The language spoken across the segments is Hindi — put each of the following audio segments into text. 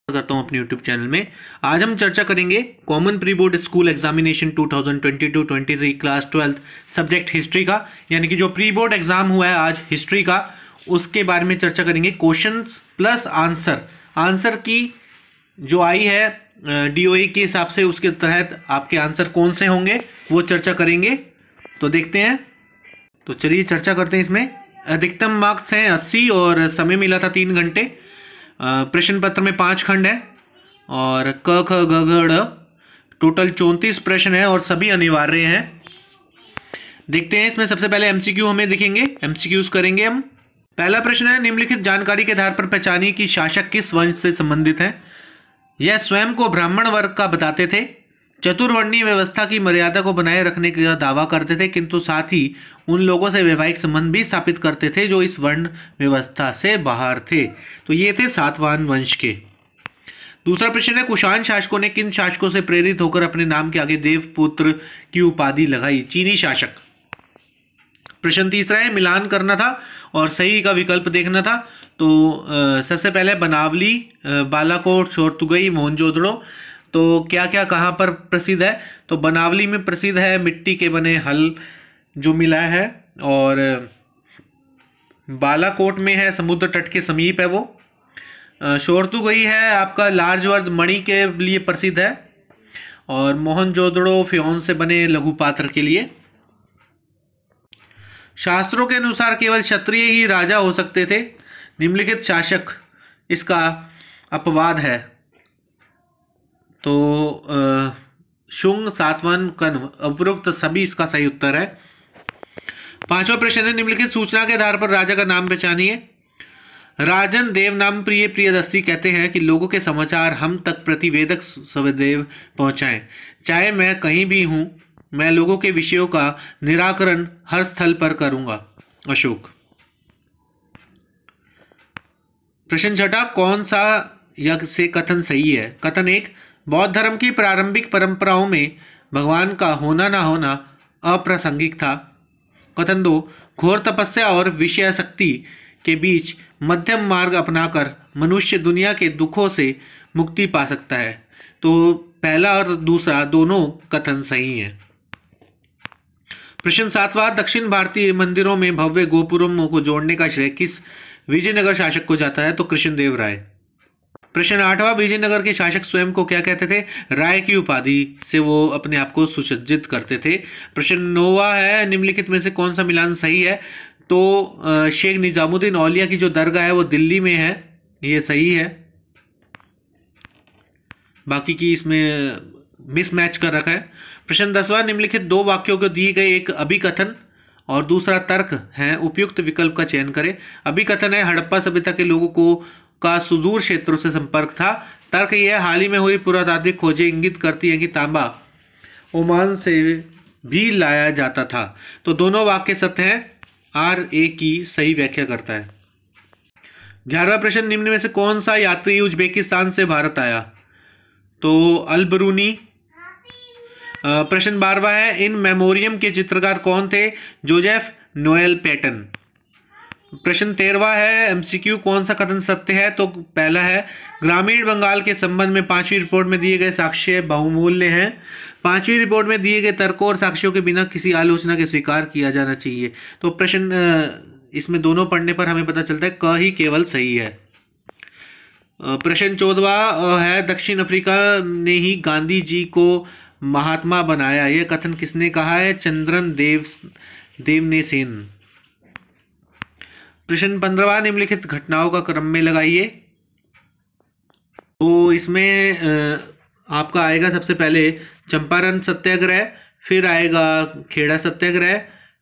करता हूं अपने YouTube चैनल में। आज हम चर्चा करेंगे common pre board school examination 2022-23 class 12th subject history का, यानी कि जो प्री बोर्ड एग्जाम हुआ है आज हिस्ट्री का, उसके बारे में चर्चा करेंगे। क्वेश्चंस प्लस आंसर की जो आई है DOE के हिसाब से, उसके तहत आपके आंसर कौन से होंगे वो चर्चा करेंगे। तो देखते हैं, तो चलिए चर्चा करते हैं। इसमें अधिकतम मार्क्स हैं 80 और समय मिला था 3 घंटे। प्रश्न पत्र में 5 खंड है और क ख ग घ ड़ टोटल 34 प्रश्न है और सभी अनिवार्य हैं। देखते हैं, इसमें सबसे पहले MCQ हमें दिखेंगे, MCQs करेंगे हम। पहला प्रश्न है, निम्नलिखित जानकारी के आधार पर पहचानिए कि शासक किस वंश से संबंधित है। यह स्वयं को ब्राह्मण वर्ग का बताते थे, चतुर्वर्णीय व्यवस्था की मर्यादा को बनाए रखने का दावा करते थे, किंतु साथ ही उन लोगों से वैवाहिक संबंध भी स्थापित करते थे जो इस वर्ण व्यवस्था से बाहर थे। तो ये थे सातवाहन वंश के। दूसरा प्रश्न है, कुषाण शासकों ने किन शासकों से प्रेरित होकर अपने नाम के आगे देवपुत्र की उपाधि लगाई। चीनी शासक। प्रश्न तीसरा है, मिलान करना था और सही का विकल्प देखना था। तो सबसे पहले बनावली, बालाकोट, शोरतुगई, मोहनजोदड़ो। तो क्या क्या कहाँ पर प्रसिद्ध है, तो बनावली में प्रसिद्ध है मिट्टी के बने हल जो मिला है, और बालाकोट में है समुद्र तट के समीप है वो। शोरतुगई है आपका लार्ज वर्द मणि के लिए प्रसिद्ध है, और मोहनजोदड़ो फ्योन से बने लघु पात्र के लिए। शास्त्रों के अनुसार केवल क्षत्रिय ही राजा हो सकते थे। निम्नलिखित शासक इसका अपवाद है। तो शुंग, सातवाहन, कण्व, उपरोक्त सभी इसका सही उत्तर है। पांचवा प्रश्न है, निम्नलिखित सूचना के आधार पर राजा का नाम पहचानिए। राजन देव नाम प्रिय प्रियदर्शी कहते हैं कि लोगों के समाचार हम तक प्रतिवेदक सवदेव पहुंचाएं। चाहे मैं कहीं भी हूं, मैं लोगों के विषयों का निराकरण हर स्थल पर करूंगा। अशोक। प्रश्न छठा, कौन सा यज्ञ से कथन सही है। कथन 1, बौद्ध धर्म की प्रारंभिक परंपराओं में भगवान का होना ना होना अप्रासंगिक था। कथन 2, घोर तपस्या और विषयासक्ति के बीच मध्यम मार्ग अपनाकर मनुष्य दुनिया के दुखों से मुक्ति पा सकता है। तो पहला और दूसरा दोनों कथन सही हैं। प्रश्न 7वां, दक्षिण भारतीय मंदिरों में भव्य गोपुरमों को जोड़ने का श्रेय किस विजयनगर शासक को जाता है। तो कृष्णदेव राय। प्रश्न 8वां, विजयनगर के शासक स्वयं को क्या कहते थे। राय की उपाधि से वो अपने आप को सुसज्जित करते थे। प्रश्न 9वां है, निम्नलिखित में से कौन सा मिलान सही है। तो शेख निजामुद्दीन औलिया की जो दरगाह है वो दिल्ली में है, ये सही है। बाकी की इसमें मिसमैच कर रखा है। प्रश्न 10वां, निम्नलिखित 2 वाक्यों को दिए गए एक अभिकथन और दूसरा तर्क है, उपयुक्त विकल्प का चयन करें। अभिकथन है, हड़प्पा सभ्यता के लोगों को का सुदूर क्षेत्रों से संपर्क था। तर्क यह, हाल ही में हुई पुरातात्विक खोजें इंगित करती हैं कि तांबा ओमान से भी लाया जाता था। तो दोनों वाक्य सत्य हैं, RA की सही व्याख्या करता है। 11वां प्रश्न, निम्न में से कौन सा यात्री उज्बेकिस्तान से भारत आया। तो अलबरूनी। प्रश्न 12वां है, इन मेमोरियम के चित्रकार कौन थे। Joseph Noel Paton. प्रश्न 13वां है, MCQ कौन सा कथन सत्य है। तो पहला है, ग्रामीण बंगाल के संबंध में 5वीं रिपोर्ट में दिए गए साक्ष्य बहुमूल्य हैं। 5वीं रिपोर्ट में दिए गए तर्कों और साक्ष्यों के बिना किसी आलोचना के स्वीकार किया जाना चाहिए। तो प्रश्न इसमें दोनों पढ़ने पर हमें पता चलता है क ही केवल सही है। प्रश्न 14वां है, दक्षिण अफ्रीका ने ही गांधी जी को महात्मा बनाया, यह कथन किसने कहा है। चंद्रन देवने सेन। प्रश्न 15वां, निम्नलिखित घटनाओं का क्रम में लगाइए। तो इसमें आपका आएगा सबसे पहले चंपारण सत्याग्रह, फिर आएगा खेड़ा सत्याग्रह,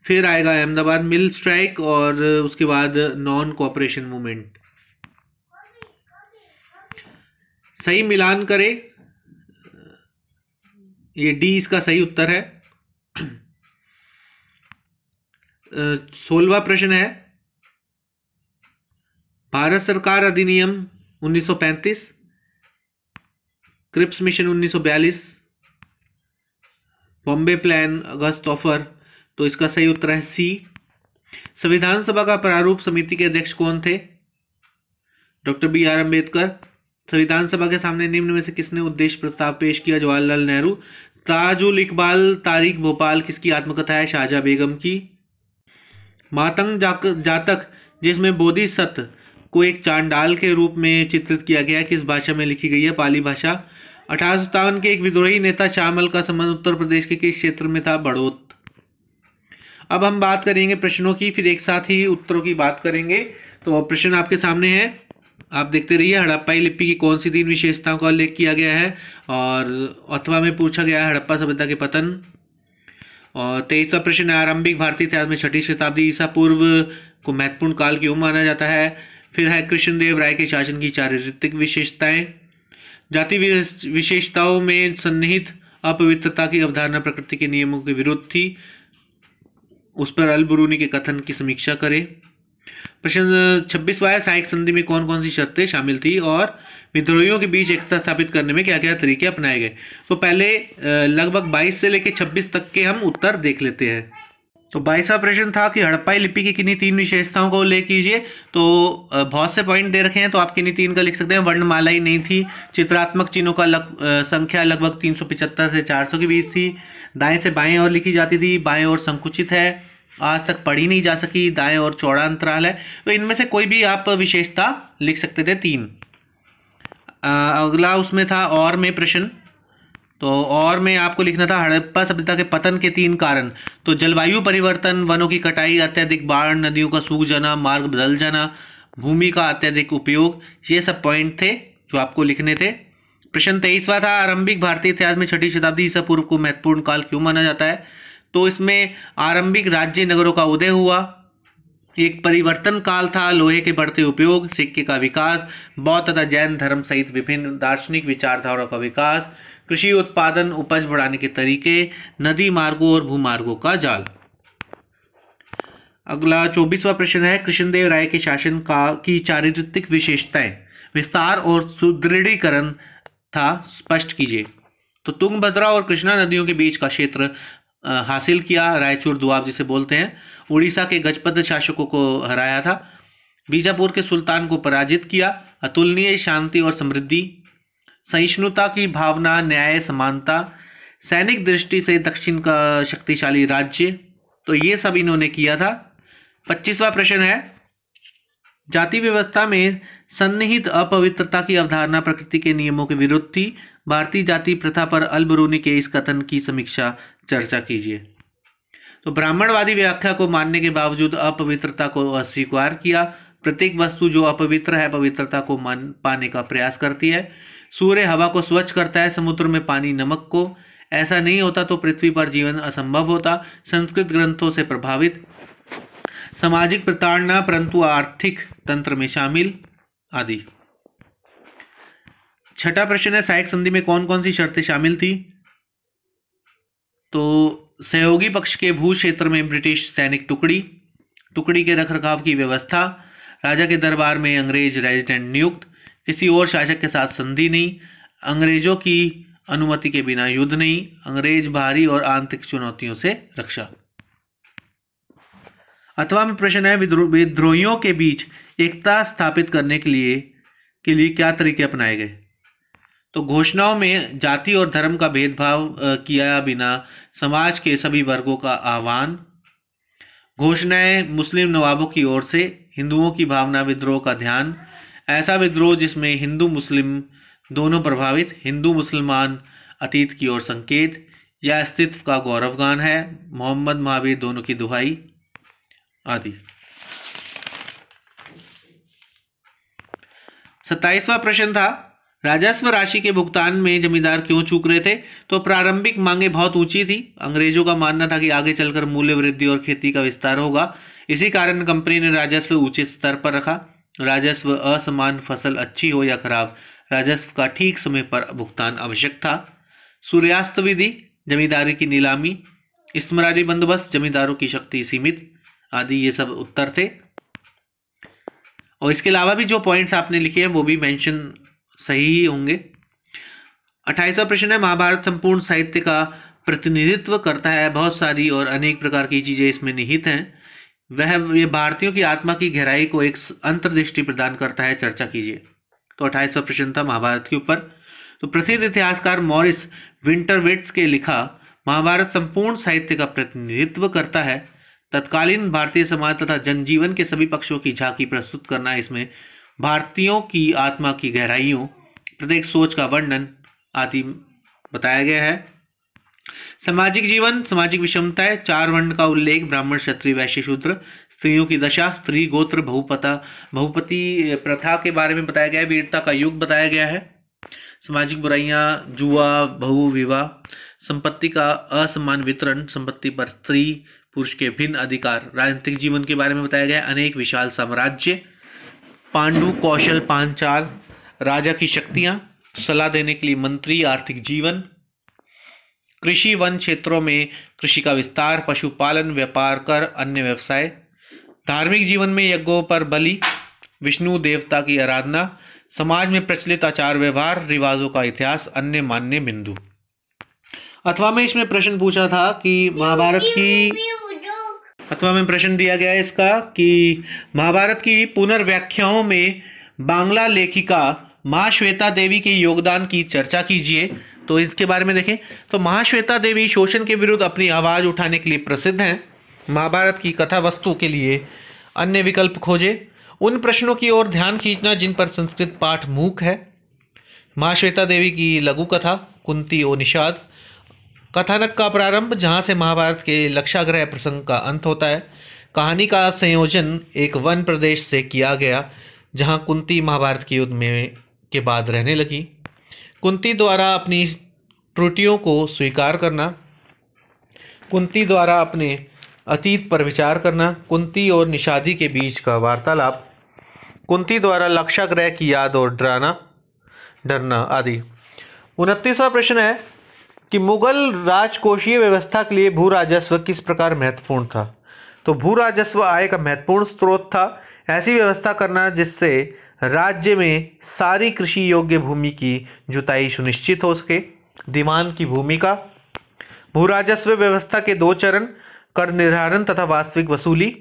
फिर आएगा अहमदाबाद मिल स्ट्राइक, और उसके बाद नॉन कोऑपरेशन मूवमेंट। सही मिलान करें, ये D इसका सही उत्तर है। 16वां प्रश्न है, भारत सरकार अधिनियम 1935, क्रिप्स मिशन 1942, बॉम्बे प्लान अगस्त ऑफर। तो इसका सही उत्तर है C। संविधान सभा का प्रारूप समिति के अध्यक्ष कौन थे। Doctor BR Ambedkar. संविधान सभा के सामने निम्न में से किसने उद्देश्य प्रस्ताव पेश किया? जवाहरलाल नेहरू। ताजुल इकबाल तारीख भोपाल किसकी आत्मकथा है? शाहजहां बेगम की। मातंग जातक जिसमें बोधिसत्व को एक चांडाल के रूप में चित्रित किया गया, किस भाषा में लिखी गई है? पाली भाषा। 1857 के एक विद्रोही नेता शाहमल का संबंध उत्तर प्रदेश के किस क्षेत्र में था? बड़ौत। अब हम बात करेंगे प्रश्नों की, फिर एक साथ ही उत्तरों की बात करेंगे। तो प्रश्न आपके सामने है, आप देखते रहिए। हड़प्पाई लिपि की कौन सी 3 विशेषताओं का उल्लेख किया गया है? और अथवा में पूछा गया है हड़प्पा सभ्यता के पतन। और 23वां प्रश्न है, आरंभिक भारतीय इतिहास में 6ठी शताब्दी ईसा पूर्व को महत्वपूर्ण काल क्यों माना जाता है? फिर है कृष्णदेव राय के शासन की चारित्रिक विशेषताएं। जाति विशेषताओं में सन्निहित अपवित्रता की अवधारणा प्रकृति के नियमों के विरुद्ध थी, उस पर अल-बरूनी के कथन की समीक्षा करें। प्रश्न 26वां है, सहायक संधि में कौन कौन सी शर्तें शामिल थी और विद्रोहियों के बीच एकता स्थापित करने में क्या क्या तरीके अपनाए गए? तो पहले लगभग 22 से लेकर 26 तक के हम उत्तर देख लेते हैं। तो 22वां प्रश्न था कि हड़प्पाई लिपि की किन्हीं 3 विशेषताओं का उल्लेख कीजिए। तो बहुत से पॉइंट दे रखे हैं, तो आप किन्हीं 3 का लिख सकते हैं। वर्णमाला ही नहीं थी, चित्रात्मक चिन्हों का संख्या लगभग 375 से 400 के बीच थी, दाएं से बाएं ओर लिखी जाती थी, बाएं ओर संकुचित है, आज तक पढ़ी नहीं जा सकी, दाएं और चौड़ा अंतराल है। तो इनमें से कोई भी आप विशेषता लिख सकते थे 3। अगला उसमें था और में प्रश्न, तो और में आपको लिखना था हड़प्पा सभ्यता के पतन के 3 कारण। तो जलवायु परिवर्तन, वनों की कटाई, अत्यधिक बाढ़, नदियों का सूख जाना, मार्ग बदल जाना, भूमि का अत्यधिक उपयोग, ये सब पॉइंट थे जो आपको लिखने थे। प्रश्न 23वां था, आरंभिक भारतीय इतिहास में 6ठी शताब्दी ईसा पूर्व को महत्वपूर्ण काल क्यों माना जाता है? तो इसमें आरंभिक राज्य नगरों का उदय हुआ, एक परिवर्तन काल था, लोहे के बढ़ते उपयोग, सिक्के का विकास, बौद्ध तथा जैन धर्म सहित विभिन्न दार्शनिक विचारधाराओं का विकास, कृषि उत्पादन, उपज बढ़ाने के तरीके, नदी मार्गों और भूमार्गों का जाल। अगला 24वां प्रश्न है, कृष्णदेव राय के शासन की चारित्रिक विशेषताएं, विस्तार और सुदृढ़ीकरण था, स्पष्ट कीजिए। तो तुंगभद्रा और कृष्णा नदियों के बीच का क्षेत्र हासिल किया, रायचूर दुआब जिसे बोलते हैं, उड़ीसा के गजपत शासकों को हराया था, बीजापुर के सुल्तान को पराजित किया, अतुलनीय शांति और समृद्धि, सहिष्णुता की भावना, न्याय, समानता, सैनिक दृष्टि से दक्षिण का शक्तिशाली राज्य, तो ये सब इन्होंने किया था। 25वां प्रश्न है, जाति व्यवस्था में सन्निहित अपवित्रता की अवधारणा प्रकृति के नियमों के विरुद्ध थी, भारतीय जाति प्रथा पर अल-बरूनी के इस कथन की समीक्षा चर्चा कीजिए। तो ब्राह्मणवादी व्याख्या को मानने के बावजूद अपवित्रता को अस्वीकार किया, प्रत्येक वस्तु जो अपवित्र है पवित्रता को पाने का प्रयास करती है, सूर्य हवा को स्वच्छ करता है, समुद्र में पानी नमक को, ऐसा नहीं होता तो पृथ्वी पर जीवन असंभव होता, संस्कृत ग्रंथों से प्रभावित, सामाजिक प्रताड़ना परंतु आर्थिक तंत्र में शामिल आदि। 6ठा प्रश्न है, सहायक संधि में कौन कौन सी शर्तें शामिल थी? तो सहयोगी पक्ष के भू क्षेत्र में ब्रिटिश सैनिक टुकड़ी के रखरखाव की व्यवस्था, राजा के दरबार में अंग्रेज रेजिडेंट नियुक्त, किसी और शासक के साथ संधि नहीं, अंग्रेजों की अनुमति के बिना युद्ध नहीं, अंग्रेज बाहरी और आंतरिक चुनौतियों से रक्षा। अथवा में प्रश्न है, विद्रोहियों के बीच एकता स्थापित करने के लिए क्या तरीके अपनाए गए? तो घोषणाओं में जाति और धर्म का भेदभाव किया बिना समाज के सभी वर्गों का आह्वान, घोषणाएं मुस्लिम नवाबों की ओर से, हिंदुओं की भावना विद्रोह का ध्यान, ऐसा विद्रोह जिसमें हिंदू मुस्लिम दोनों प्रभावित, हिंदू मुसलमान अतीत की ओर संकेत, या अस्तित्व का गौरवगान है, मोहम्मद महावीर दोनों की दुहाई आदि। 27वां प्रश्न था, राजस्व राशि के भुगतान में जमींदार क्यों चूक रहे थे? तो प्रारंभिक मांगे बहुत ऊंची थी, अंग्रेजों का मानना था कि आगे चलकर मूल्य वृद्धि और खेती का विस्तार होगा, इसी कारण कंपनी ने राजस्व उचित स्तर पर रखा। राजस्व असमान, फसल अच्छी हो या खराब, राजस्व का ठीक समय पर भुगतान आवश्यक था। सूर्यास्त विधि, जमींदारी की नीलामी, स्मरारी बंदोबस्त, जमींदारों की शक्ति सीमित आदि, ये सब उत्तर थे। और इसके अलावा भी जो पॉइंट्स आपने लिखे हैं वो भी मेंशन सही ही होंगे। 28वां प्रश्न है, महाभारत संपूर्ण साहित्य का प्रतिनिधित्व करता है, बहुत सारी और अनेक प्रकार की चीजें इसमें निहित हैं, ये भारतीयों की आत्मा की गहराई को एक अंतर्दृष्टि प्रदान करता है, चर्चा कीजिए। तो 28वां प्रश्न था महाभारत के ऊपर। तो प्रसिद्ध इतिहासकार मॉरिस विंटरविट्स के लिखा महाभारत संपूर्ण साहित्य का प्रतिनिधित्व करता है। तत्कालीन भारतीय समाज तथा जनजीवन के सभी पक्षों की झांकी प्रस्तुत करना है। इसमें भारतीयों की आत्मा की गहराइयों, प्रत्येक सोच का वर्णन आदि बताया गया है। सामाजिक जीवन, सामाजिक विषमताएं, 4 वर्ण का उल्लेख, ब्राह्मण, क्षत्रिय, वैश्य, शूद्र, स्त्रियों की दशा, स्त्री गोत्र, बहुपति प्रथा के बारे में बताया गया है। वीरता का युग बताया गया है। सामाजिक बुराइयां, जुआ, बहु विवाह, संपत्ति का असमान वितरण, संपत्ति पर स्त्री पुरुष के भिन्न अधिकार, राजनीतिक जीवन के बारे में बताया गया है। अनेक विशाल साम्राज्य, पांडु, कौशल, पांचाल, राजा की शक्तियां, सलाह देने के लिए मंत्री, आर्थिक जीवन, कृषि, वन क्षेत्रों में कृषि का विस्तार, पशुपालन, व्यापार कर, अन्य व्यवसाय, धार्मिक जीवन में यज्ञों पर बलि, विष्णु देवता की आराधना, समाज में प्रचलित आचार व्यवहार, रिवाजों का इतिहास, अन्य मान्य बिंदु। अथवा में इसमें प्रश्न पूछा था कि अथवा में प्रश्न दिया गया है इसका कि महाभारत की पुनर्व्याख्याओं में बांग्ला लेखिका महाश्वेता देवी के योगदान की चर्चा कीजिए। तो इसके बारे में देखें तो महाश्वेता देवी शोषण के विरुद्ध अपनी आवाज़ उठाने के लिए प्रसिद्ध हैं। महाभारत की कथा वस्तु के लिए अन्य विकल्प खोजें। उन प्रश्नों की ओर ध्यान खींचना जिन पर संस्कृत पाठ मूक है। महाश्वेता देवी की लघु कथा कुंती ओ निषाद, कथानक का प्रारंभ जहाँ से महाभारत के लक्षाग्रह प्रसंग का अंत होता है। कहानी का संयोजन एक वन प्रदेश से किया गया जहाँ कुंती महाभारत के युद्ध में के बाद रहने लगी। कुंती द्वारा अपनी त्रुटियों को स्वीकार करना, कुंती द्वारा अपने अतीत पर विचार करना, कुंती और निषादी के बीच का वार्तालाप, कुंती द्वारा लक्षाग्रह की याद और डरना आदि। 29वां प्रश्न है कि मुगल राजकोषीय व्यवस्था के लिए भू राजस्व किस प्रकार महत्वपूर्ण था। तो भू राजस्व आय का महत्वपूर्ण स्रोत था। ऐसी व्यवस्था करना जिससे राज्य में सारी कृषि योग्य भूमि की जुताई सुनिश्चित हो सके। दीवान की भूमिका। भू राजस्व व्यवस्था के 2 चरण, कर निर्धारण तथा वास्तविक वसूली।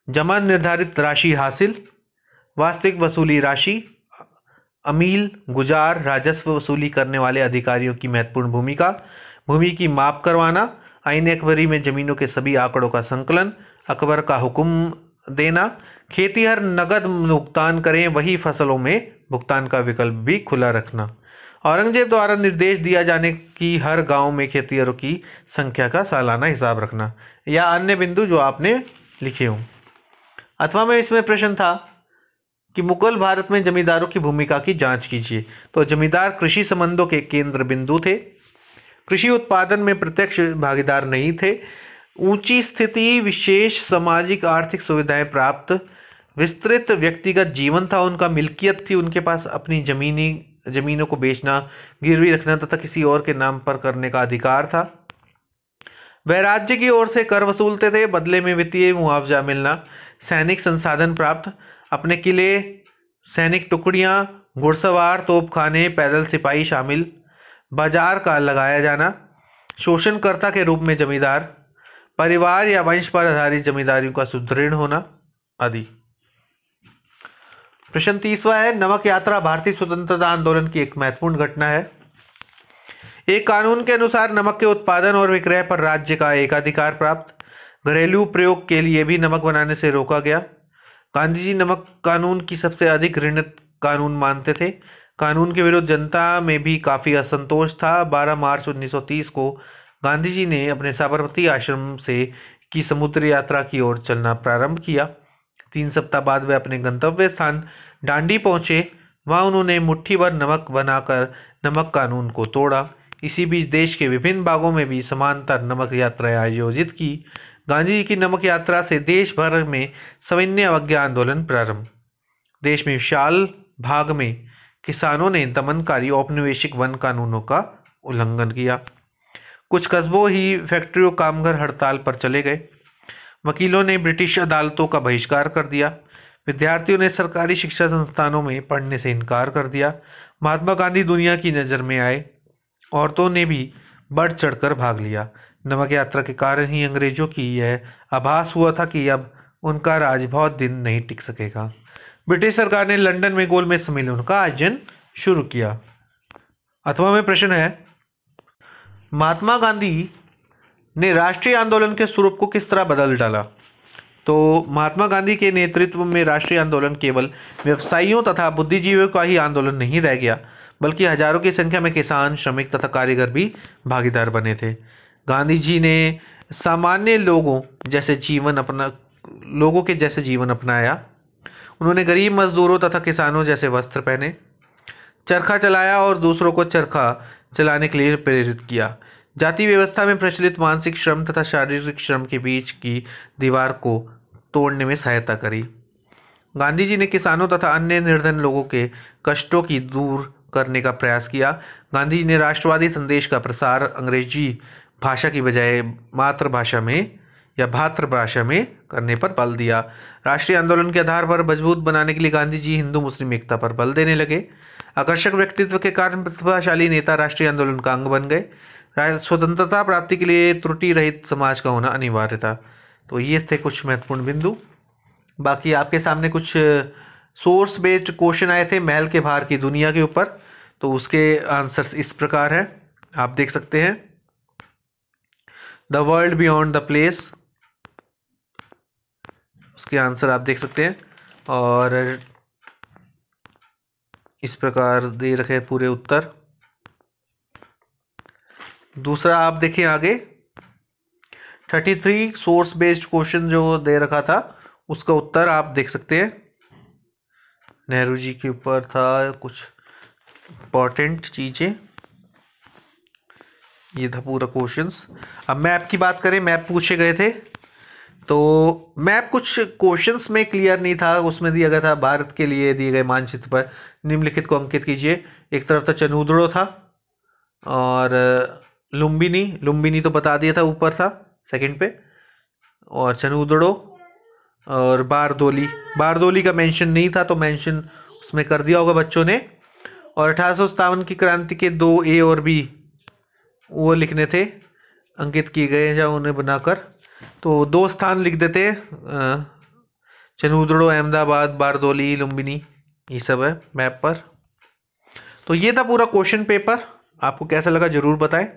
जमा निर्धारित राशि हासिल, वास्तविक वसूली राशि। अमील, गुजार, राजस्व वसूली करने वाले अधिकारियों की महत्वपूर्ण भूमिका। भूमि की माप करवाना। आईन अकबरी में जमीनों के सभी आंकड़ों का संकलन। अकबर का हुक्म देना। खेतीहर नगद भुगतान करें, वही फसलों में भुगतान का विकल्प भी खुला रखना। औरंगजेब द्वारा निर्देश दिया जाने की हर गांव में खेतीहरों की संख्या का सालाना हिसाब रखना, या अन्य बिंदु जो आपने लिखे हों। अथवा में इसमें प्रश्न था कि मुगल भारत में जमींदारों की भूमिका की जांच कीजिए। तो जमींदार कृषि संबंधों के केंद्र बिंदु थे। कृषि उत्पादन में प्रत्यक्ष भागीदार नहीं थे। ऊंची स्थिति, विशेष सामाजिक आर्थिक सुविधाएं प्राप्त, विस्तृत व्यक्तिगत जीवन था, उनका मिल्कियत थी, उनके पास अपनी जमीनों को बेचना, गिरवी रखना तथा किसी और के नाम पर करने का अधिकार था। वह राज्य की ओर से कर वसूलते थे, बदले में वित्तीय मुआवजा मिलना। सैनिक संसाधन प्राप्त, अपने किले, सैनिक टुकड़ियां, घुड़सवार, तोपखाने, पैदल सिपाही शामिल। बाजार का लगाया जाना। शोषणकर्ता के रूप में जमींदार। परिवार या वंश पर आधारित जमींदारियों का सुदृढ़ होना आदि। प्रश्न 30वां है, नमक यात्रा भारतीय स्वतंत्रता आंदोलन की एक महत्वपूर्ण घटना है। एक कानून के अनुसार नमक के उत्पादन और विक्रय पर राज्य का एकाधिकार प्राप्त। घरेलू प्रयोग के लिए भी नमक बनाने से रोका गया। गांधी जी नमक कानून की सबसे अधिक घृणित कानून मानते थे। कानून के विरुद्ध जनता में भी काफ़ी असंतोष था। 12 मार्च 1930 को गांधी जी ने अपने साबरमती आश्रम से की समुद्र यात्रा की ओर चलना प्रारंभ किया। 3 सप्ताह बाद वे अपने गंतव्य स्थान डांडी पहुंचे। वहां उन्होंने मुट्ठी भर नमक बनाकर नमक कानून को तोड़ा। इसी बीच देश के विभिन्न भागों में भी समांतर नमक यात्राएं आयोजित की। गांधी जी की नमक यात्रा से देश भर में सविनय अवज्ञा आंदोलन प्रारंभ। देश में विशाल भाग में किसानों ने दमनकारी औपनिवेशिक वन कानूनों का उल्लंघन किया। कुछ कस्बों ही फैक्ट्रियों कामगार हड़ताल पर चले गए। वकीलों ने ब्रिटिश अदालतों का बहिष्कार कर दिया। विद्यार्थियों ने सरकारी शिक्षा संस्थानों में पढ़ने से इनकार कर दिया। महात्मा गांधी दुनिया की नज़र में आए। औरतों ने भी बढ़ चढ़कर भाग लिया। नमक यात्रा के कारण ही अंग्रेजों की यह आभास हुआ था कि अब उनका राज बहुत दिन नहीं टिक सकेगा। ब्रिटिश सरकार ने लंदन में गोलमेज सम्मेलन का आयोजन शुरू किया। 8वां प्रश्न है, महात्मा गांधी ने राष्ट्रीय आंदोलन के स्वरूप को किस तरह बदल डाला? तो महात्मा गांधी के नेतृत्व में राष्ट्रीय आंदोलन केवल व्यवसायियों तथा बुद्धिजीवियों का ही आंदोलन नहीं रह गया, बल्कि हजारों की संख्या में किसान, श्रमिक तथा कारीगर भी भागीदार बने थे। गांधी जी ने सामान्य लोगों के जैसे जीवन अपनाया। उन्होंने गरीब मजदूरों तथा किसानों जैसे वस्त्र पहने, चरखा चलाया और दूसरों को चरखा चलाने के लिए प्रेरित किया। जाति व्यवस्था में प्रचलित मानसिक श्रम तथा शारीरिक श्रम के बीच की दीवार को तोड़ने में सहायता करी। गांधी जी ने किसानों तथा अन्य निर्धन लोगों के कष्टों की दूर करने का प्रयास किया। गांधी जी ने राष्ट्रवादी संदेश का प्रसार अंग्रेजी भाषा की बजाय मातृभाषा में या भातृभाषा में करने पर बल दिया। राष्ट्रीय आंदोलन के आधार पर मजबूत बनाने के लिए गांधी जी हिंदू मुस्लिम एकता पर बल देने लगे। आकर्षक व्यक्तित्व के कारण प्रतिभाशाली नेता राष्ट्रीय आंदोलन का अंग बन गए। स्वतंत्रता प्राप्ति के लिए त्रुटि रहित समाज का होना अनिवार्य था। तो ये थे कुछ महत्वपूर्ण बिंदु। बाकी आपके सामने कुछ सोर्स बेस्ड क्वेश्चन आए थे महल के बाहर की दुनिया के ऊपर, तो उसके आंसर्स इस प्रकार है, आप देख सकते हैं। The world beyond the place, उसके आंसर आप देख सकते हैं, और इस प्रकार दे रखे पूरे उत्तर। दूसरा आप देखें आगे 33 सोर्स बेस्ड क्वेश्चन जो दे रखा था उसका उत्तर आप देख सकते हैं। नेहरू जी के ऊपर था कुछ इंपॉर्टेंट चीजें, ये था पूरा क्वेश्चंस। अब मैप की बात करें, मैप पूछे गए थे, तो मैप कुछ क्वेश्चंस में क्लियर नहीं था। उसमें दिया गया था भारत के लिए दिए गए मानचित्र पर निम्नलिखित को अंकित कीजिए। एक तरफ था चनूदड़ो था और लुम्बिनी तो बता दिया था, ऊपर था सेकंड पे, और चनूदड़ो और बारदोली का मेंशन नहीं था, तो मेंशन उसमें कर दिया होगा बच्चों ने। और 1857 की क्रांति के 2 A और B वो लिखने थे, अंकित किए गए या उन्हें बनाकर, तो 2 स्थान लिख देते, चनूदड़ो, अहमदाबाद, बारदोली, लुम्बिनी, ये सब है मैप पर। तो ये था पूरा क्वेश्चन पेपर। आपको कैसा लगा जरूर बताएं।